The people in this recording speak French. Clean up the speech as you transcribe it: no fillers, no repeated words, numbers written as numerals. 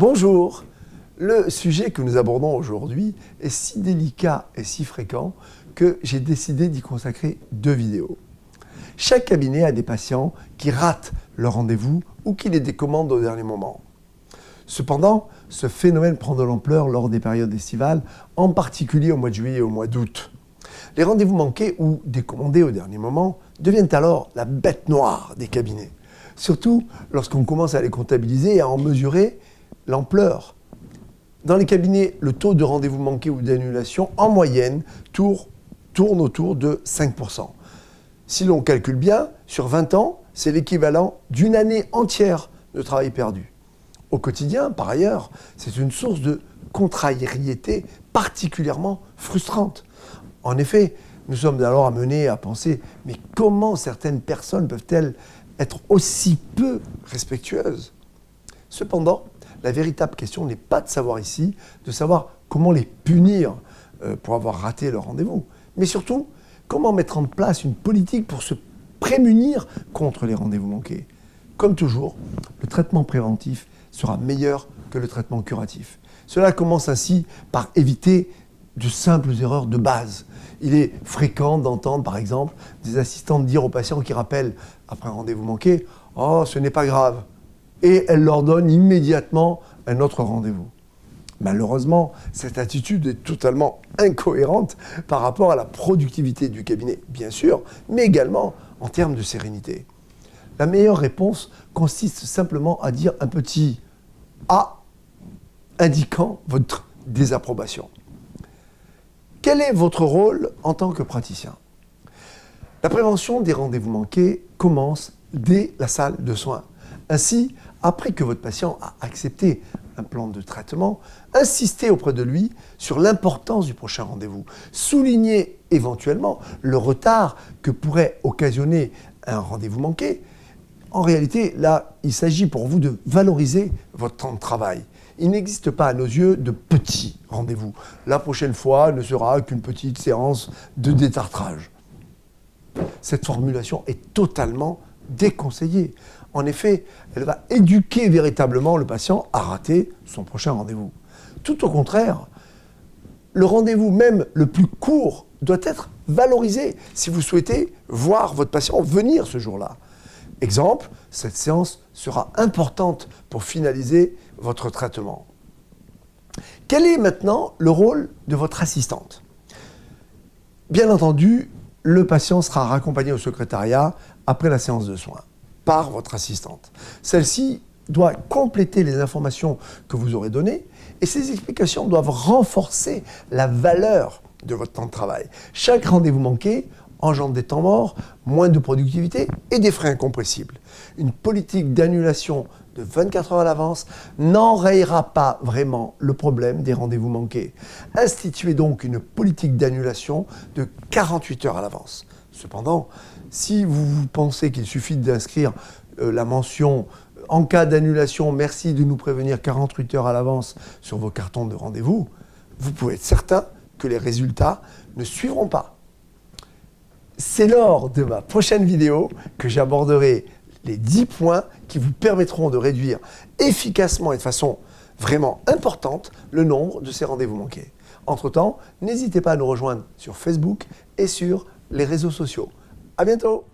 Bonjour. Le sujet que nous abordons aujourd'hui est si délicat et si fréquent que j'ai décidé d'y consacrer 2 vidéos. Chaque cabinet a des patients qui ratent leur rendez-vous ou qui les décommandent au dernier moment. Cependant, ce phénomène prend de l'ampleur lors des périodes estivales, en particulier au mois de juillet et au mois d'août. Les rendez-vous manqués ou décommandés au dernier moment deviennent alors la bête noire des cabinets, surtout lorsqu'on commence à les comptabiliser et à en mesurer l'ampleur. Dans les cabinets, le taux de rendez-vous manqués ou d'annulation, en moyenne, tourne autour de 5%. Si l'on calcule bien, sur 20 ans, c'est l'équivalent d'une année entière de travail perdu. Au quotidien, par ailleurs, c'est une source de contrariété particulièrement frustrante. En effet, nous sommes alors amenés à penser, mais comment certaines personnes peuvent-elles être aussi peu respectueuses ? Cependant, la véritable question n'est pas de savoir ici, de savoir comment les punir pour avoir raté leur rendez-vous, mais surtout, comment mettre en place une politique pour se prémunir contre les rendez-vous manqués. Comme toujours, le traitement préventif sera meilleur que le traitement curatif. Cela commence ainsi par éviter de simples erreurs de base. Il est fréquent d'entendre, par exemple, des assistantes dire aux patients qui rappellent après un rendez-vous manqué « Oh, ce n'est pas grave ». Et elles leur donnent immédiatement un autre rendez-vous. Malheureusement, cette attitude est totalement incohérente par rapport à la productivité du cabinet, bien sûr, mais également en termes de sérénité. La meilleure réponse consiste simplement à dire un petit « A » indiquant votre désapprobation. Quel est votre rôle en tant que praticien ? La prévention des rendez-vous manqués commence dès la salle de soins. Ainsi, après que votre patient a accepté un plan de traitement, insistez auprès de lui sur l'importance du prochain rendez-vous. Soulignez éventuellement le retard que pourrait occasionner un rendez-vous manqué. En réalité, là, il s'agit pour vous de valoriser votre temps de travail. Il n'existe pas à nos yeux de petits rendez-vous. La prochaine fois ne sera qu'une petite séance de détartrage. Cette formulation est totalement déconseillée. En effet, elle va éduquer véritablement le patient à rater son prochain rendez-vous. Tout au contraire, le rendez-vous même le plus court doit être valorisé si vous souhaitez voir votre patient venir ce jour-là. Exemple, cette séance sera importante pour finaliser votre traitement. Quel est maintenant le rôle de votre assistante ? Bien entendu, le patient sera raccompagné au secrétariat après la séance de soins par votre assistante. Celle-ci doit compléter les informations que vous aurez données et ces explications doivent renforcer la valeur de votre temps de travail. Chaque rendez-vous manqué engendre des temps morts, moins de productivité et des frais incompressibles. Une politique d'annulation de 24 heures à l'avance n'enrayera pas vraiment le problème des rendez-vous manqués. Instituez donc une politique d'annulation de 48 heures à l'avance. Cependant, si vous pensez qu'il suffit d'inscrire la mention « En cas d'annulation, merci de nous prévenir 48 heures à l'avance » sur vos cartons de rendez-vous, vous pouvez être certain que les résultats ne suivront pas. C'est lors de ma prochaine vidéo que j'aborderai les 10 points qui vous permettront de réduire efficacement et de façon vraiment importante le nombre de ces rendez-vous manqués. Entre-temps, n'hésitez pas à nous rejoindre sur Facebook et sur les réseaux sociaux. À bientôt!